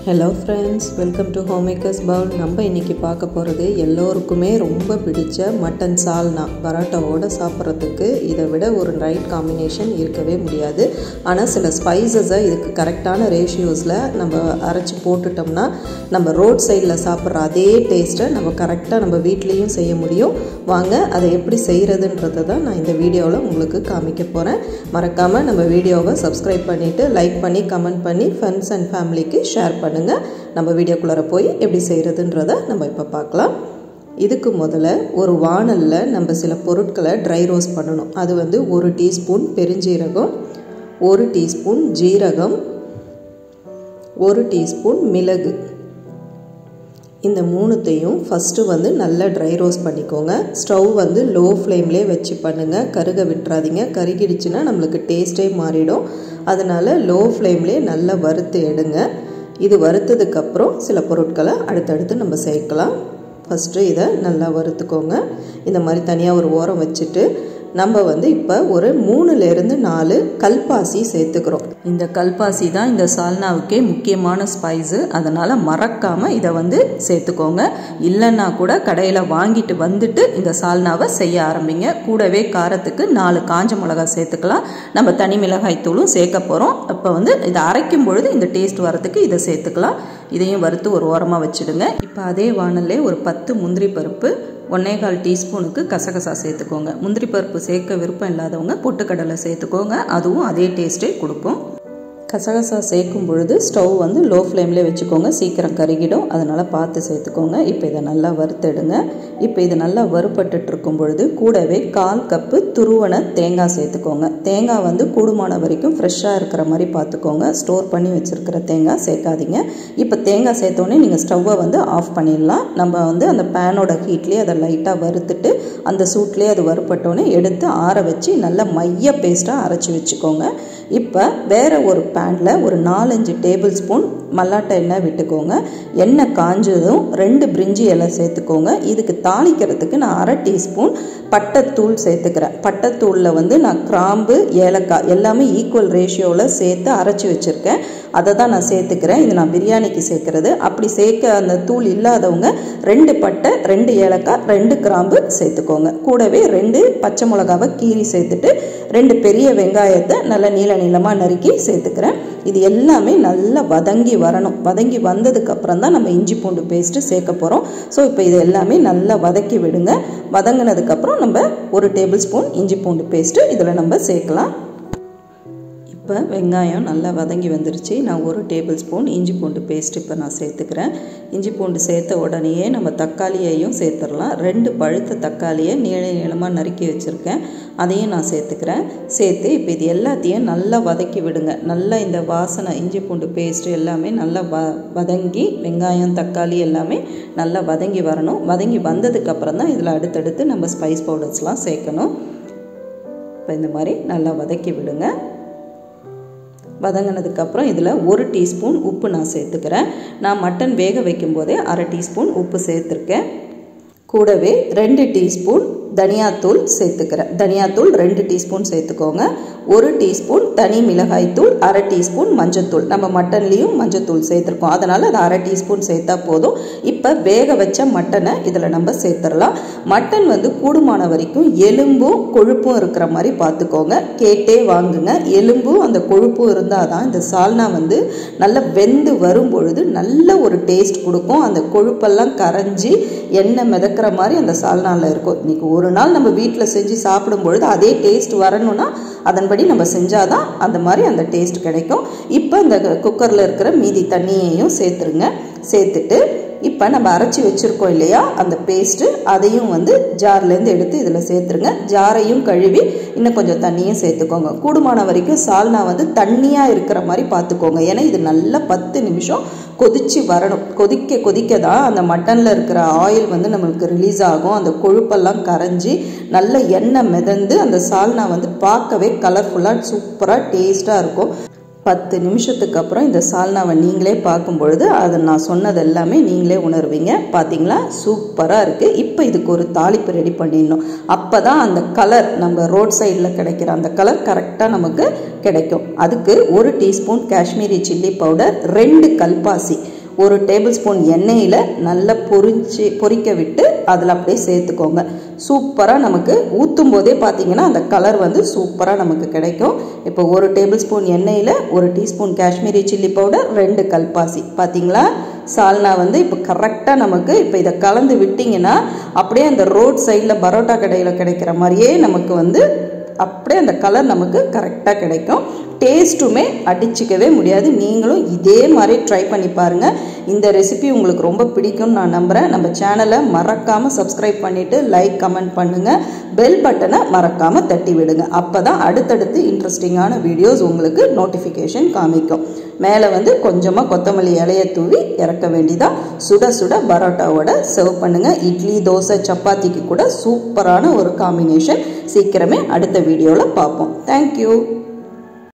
Hello friends, welcome to homemakers bowl. நம்ம இன்றைக்கி பார்க்க போகிறது எல்லோருக்குமே ரொம்ப பிடிச்ச மட்டன் சால்னா. பரோட்டாவோடு சாப்பிட்றதுக்கு இதை விட ஒரு ரைட் காம்பினேஷன் இருக்கவே முடியாது. ஆனால் சில ஸ்பைசஸை இதுக்கு கரெக்டான ரேஷியோஸில் நம்ம அரைச்சி போட்டுட்டோம்னா நம்ம ரோட் சைடில் சாப்பிட்ற அதே டேஸ்ட்டை நம்ம கரெக்டாக நம்ம வீட்லேயும் செய்ய முடியும். வாங்க அதை எப்படி செய்கிறதுன்றதை தான் நான் இந்த வீடியோவில் உங்களுக்கு காமிக்க போகிறேன். மறக்காமல் நம்ம வீடியோவை சப்ஸ்கிரைப் பண்ணிவிட்டு லைக் பண்ணி கமெண்ட் பண்ணி ஃப்ரெண்ட்ஸ் அண்ட் ஃபேமிலிக்கு ஷேர் பண்ணுங்கள். நம்ம வீடியோக்குள்ளார போய் எப்படி செய்கிறதுன்றதை நம்ம இப்போ பார்க்கலாம். இதுக்கு முதல்ல ஒரு வாணலில் நம்ம சில பொருட்களை ட்ரை ரோஸ்ட் பண்ணணும். அது வந்து 1 டீஸ்பூன் பெருஞ்சீரகம், 1 டீஸ்பூன் ஜீரகம், 1 டீஸ்பூன் மிளகு. இந்த மூணுத்தையும் ஃபஸ்ட்டு வந்து நல்லா ட்ரை ரோஸ்ட் பண்ணிக்கோங்க. ஸ்டவ் வந்து லோ ஃப்ளேம்லேயே வச்சு பண்ணுங்கள், கருக விட்டுறாதீங்க. கருகிடுச்சுன்னா நம்மளுக்கு டேஸ்ட்டே மாறிடும். அதனால் லோ ஃப்ளேம்லேயே நல்லா வறுத்து எடுங்க. இது வறுத்ததுக்கப்புறம் சில பொருட்களை அடுத்தடுத்து நம்ம சேர்க்கலாம். ஃபஸ்ட்டு இதை நல்லா வறுத்துக்கோங்க. இந்த மாதிரி தனியாக ஒரு ஓரம் வச்சுட்டு நம்ம வந்து இப்போ ஒரு 3லேருந்து 4 கல்பாசி சேர்த்துக்கிறோம். இந்த கல்பாசி தான் இந்த சால்னாவுக்கே முக்கியமான ஸ்பைஸு. அதனால் மறக்காமல் இதை வந்து சேர்த்துக்கோங்க. இல்லைன்னா கூட கடையில் வாங்கிட்டு வந்துட்டு இந்த சால்னாவை செய்ய ஆரம்பிங்க. கூடவே காரத்துக்கு 4 காஞ்ச மிளகாய் சேர்த்துக்கலாம். நம்ம தனி மிளகாய் தூளும் சேர்க்க போகிறோம். இப்போ வந்து இதை அரைக்கும் பொழுது இந்த டேஸ்ட் வரத்துக்கு இதை சேர்த்துக்கலாம். இதையும் வறுத்து ஒரு ஓரமாக வச்சுடுங்க. இப்போ அதே வாணல்லே ஒரு 10 முந்திரி பருப்பு, 1.25 டீஸ்பூனுக்கு கசகசா சேர்த்துக்கோங்க. முந்திரி பருப்பு சேர்க்க விருப்பம் இல்லாதவங்க பொட்டுக்கடலை சேர்த்துக்கோங்க. அதுவும் அதே டேஸ்ட்டே கொடுக்கும். கசகசா சேர்க்கும் பொழுது ஸ்டவ் வந்து லோ ஃப்ளேம்லேயே வச்சுக்கோங்க, சீக்கிரம் கருகிடும். அதனால் பார்த்து சேர்த்துக்கோங்க. இப்போ இதை நல்லா வறுத்தெடுங்க. இப்போ இது நல்லா வறுபட்டுட்டு இருக்கும் பொழுது கூடவே 1/4 கப்பு துருவன தேங்காய் சேர்த்துக்கோங்க. தேங்காய் வந்து கூடுமான வரைக்கும் ஃப்ரெஷ்ஷாக இருக்கிற மாதிரி பார்த்துக்கோங்க. ஸ்டோர் பண்ணி வச்சுருக்கிற தேங்காய் சேர்க்காதீங்க. இப்போ தேங்காய் சேர்த்தோன்னே நீங்கள் ஸ்டவ்வை வந்து ஆஃப் பண்ணிடலாம். நம்ம வந்து அந்த பேனோட ஹீட்லேயே அதை லைட்டாக வறுத்துட்டு அந்த சூட்லேயே அது வறுப்பட்டோன்னே எடுத்து ஆற வச்சு நல்லா மைய பேஸ்ட்டாக அரைச்சி வச்சுக்கோங்க. இப்போ வேறு ஒரு பேனில் ஒரு 4-5 டேபிள் ஸ்பூன் மல்லாட்டை எண்ணெய் விட்டுக்கோங்க. எண்ணெய் காஞ்சதும் 2 பிரிஞ்சி இலை சேர்த்துக்கோங்க. இதுக்கு தாளிக்கிறதுக்கு நான் 1/2 டீஸ்பூன் பட்டைத்தூள் சேர்த்துக்கிறேன். பட்டைத்தூளில் வந்து நான் கிராம்பு, ஏலக்காய் எல்லாமே ஈக்குவல் ரேஷியோவில் சேர்த்து அரைச்சி வச்சுருக்கேன். அதை தான் நான் சேர்த்துக்கிறேன். இது நான் பிரியாணிக்கு சேர்க்குறது. அப்படி சேர்க்க அந்த தூள் இல்லாதவங்க 2 பட்டை, 2 ஏலக்காய், 2 கிராம்பு சேர்த்துக்கோங்க. கூடவே 2 பச்சை மிளகாவை கீறி சேர்த்துட்டு 2 பெரிய வெங்காயத்தை நல்லா நீளமாக நறுக்கி சேர்த்துக்கிறேன். இது எல்லாமே நல்லா வதங்கி வரணும். வதங்கி வந்ததுக்கப்புறம் தான் நம்ம இஞ்சி பூண்டு பேஸ்ட்டு சேர்க்க போகிறோம். ஸோ இப்போ இது எல்லாமே நல்லா வதக்கி விடுங்க. வதங்கினதுக்கப்புறம் நம்ம 1 டேபிள் ஸ்பூன் இஞ்சி பூண்டு பேஸ்ட்டு இதில் நம்ம சேர்க்கலாம். இப்போ வெங்காயம் நல்லா வதங்கி வந்துருச்சு. நான் 1 டேபிள் ஸ்பூன் இஞ்சி பூண்டு பேஸ்ட் இப்போ நான் சேர்த்துக்கிறேன். இஞ்சி பூண்டு சேர்த்த உடனேயே நம்ம தக்காளியையும் சேர்த்துடலாம். 2 பழுத்த தக்காளியை நீளமாக நறுக்கி வச்சுருக்கேன். அதையும் நான் சேர்த்துக்கிறேன். சேர்த்து இப்போ இது எல்லாத்தையும் நல்லா வதக்கி விடுங்க. நல்லா இந்த வாசனை இஞ்சி பூண்டு பேஸ்ட்டு எல்லாமே நல்லா வதங்கி வெங்காயம் தக்காளி எல்லாமே நல்லா வதங்கி வரணும். வதங்கி வந்ததுக்கப்புறம் தான் இதில் அடுத்தடுத்து நம்ம ஸ்பைஸ் பவுடர்ஸ்லாம் சேர்க்கணும். இப்போ இந்த மாதிரி நல்லா வதக்கி விடுங்க. வதங்கினதுக்கப்புறம் இதில் 1 டீஸ்பூன் உப்பு நான் சேர்த்துக்கிறேன். நான் மட்டன் வேக வைக்கும் போதே 1/2 டீஸ்பூன் உப்பு சேர்த்துருக்கேன். கூடவே 2 டீஸ்பூன் தனியாத்தூள் சேர்த்துக்கிறேன். தனியாத்தூள் 2 டீஸ்பூன் சேர்த்துக்கோங்க. 1 டீஸ்பூன் தனி மிளகாய் தூள், 1/2 டீஸ்பூன் மஞ்சத்தூள். நம்ம மட்டன்லேயும் மஞ்சத்தூள் சேர்த்துருக்கோம். அதனால் அது 1/2 டீஸ்பூன் சேர்த்தா போதும். இப்போ வேக வச்ச மட்டனை இதில் நம்ம சேர்த்துடலாம். மட்டன் வந்து கூடுமான வரைக்கும் எலும்பும் கொழுப்பும் இருக்கிற மாதிரி பார்த்துக்கோங்க. கேட்டே வாங்குங்க. எலும்பும் அந்த கொழுப்பும் இருந்தால் தான் இந்த சால்னா வந்து நல்லா வெந்து வரும் பொழுது நல்ல ஒரு டேஸ்ட் கொடுக்கும். அந்த கொழுப்பெல்லாம் கரைஞ்சி எண்ணெய் மிதக்கிற மாதிரி அந்த சால்னாவில் இருக்கும். இன்றைக்கி ஒரு நாள் நம்ம வீட்டில் செஞ்சு சாப்பிடும் பொழுது அதே டேஸ்ட் வரணும்னா அதன்படி நம்ம செஞ்சாதான் அந்த மாதிரி அந்த டேஸ்ட் கிடைக்கும். இப்போ இந்த குக்கரில் இருக்கிற மீதி தண்ணியையும் சேர்த்துருங்க. சேர்த்துட்டு இப்போ நம்ம அரைச்சி வச்சுருக்கோம் இல்லையா அந்த பேஸ்ட்டு, அதையும் வந்து ஜார்லேருந்து எடுத்து இதில் சேர்த்துருங்க. ஜாரையும் கழுவி இன்னும் கொஞ்சம் தண்ணியும் சேர்த்துக்கோங்க. கூடுமான வரைக்கும் சால்னா வந்து தண்ணியாக இருக்கிற மாதிரி பார்த்துக்கோங்க. ஏன்னா இது நல்லா 10 நிமிஷம் கொதிச்சு வரணும். கொதிக்க கொதிக்க தான் அந்த மட்டனில் இருக்கிற ஆயில் வந்து நம்மளுக்கு ரிலீஸ் ஆகும். அந்த கொழுப்பெல்லாம் கரைஞ்சி நல்ல எண்ணெய் மிதந்து அந்த சால்னா வந்து பார்க்கவே கலர்ஃபுல்லாக சூப்பராக டேஸ்ட்டாக இருக்கும். 10 நிமிஷத்துக்கு அப்புறம் இந்த சால்னாவை நீங்களே பார்க்கும் பொழுது அது நான் சொன்னது எல்லாமே நீங்களே உணர்வீங்க. பார்த்தீங்களா, சூப்பராக இருக்குது. இப்போ இதுக்கு ஒரு தாளிப்பு ரெடி பண்ணிடணும். அப்போ தான் அந்த கலர் நம்ம ரோட் சைடில் கிடைக்கிற அந்த கலர் கரெக்டாக நமக்கு கிடைக்கும். அதுக்கு 1 டீஸ்பூன் காஷ்மீரி சில்லி பவுடர், 2 கல்பாசி, 1 டேபிள் ஸ்பூன் எண்ணெயில் நல்லா பொரிக்க விட்டு அதில் அப்படியே சேர்த்துக்கோங்க. சூப்பராக நமக்கு ஊற்றும் போதே பார்த்தீங்கன்னா அந்த கலர் வந்து சூப்பராக நமக்கு கிடைக்கும். இப்போ 1 டேபிள் ஸ்பூன் எண்ணெயில் 1 டீஸ்பூன் காஷ்மீரி சில்லி பவுடர், 2 கல்பாசி. பார்த்தீங்களா, சால்னா வந்து இப்போ கரெக்டாக நமக்கு இப்போ இதை கலந்து விட்டிங்கன்னா அப்படியே அந்த ரோட் சைடில் பரோட்டா கடையில் கிடைக்கிற மாதிரியே நமக்கு வந்து அப்படியே அந்த கலர் நமக்கு கரெக்டாக கிடைக்கும். டேஸ்ட்டுமே அடிச்சிக்கவே முடியாது. நீங்களும் இதே மாதிரி ட்ரை பண்ணி பாருங்கள். இந்த ரெசிபி உங்களுக்கு ரொம்ப பிடிக்கும்னு நான் நம்புகிறேன். நம்ம சேனலை மறக்காமல் சப்ஸ்கிரைப் பண்ணிவிட்டு லைக் கமெண்ட் பண்ணுங்கள். பெல் பட்டனை மறக்காமல் தட்டி விடுங்க. அப்போ தான் அடுத்தடுத்து இன்ட்ரெஸ்டிங்கான வீடியோஸ் உங்களுக்கு நோட்டிஃபிகேஷன் காமிக்கும். மேலே வந்து கொஞ்சமாக கொத்தமல்லி இலையை தூவி இறக்க வேண்டிதான். சுட சுட பரோட்டாவோட சர்வ் பண்ணுங்கள். இட்லி, தோசை, சப்பாத்திக்கு கூட சூப்பரான ஒரு காம்பினேஷன். சீக்கிரமே அடுத்த வீடியோவில் பார்ப்போம். தேங்க்யூ.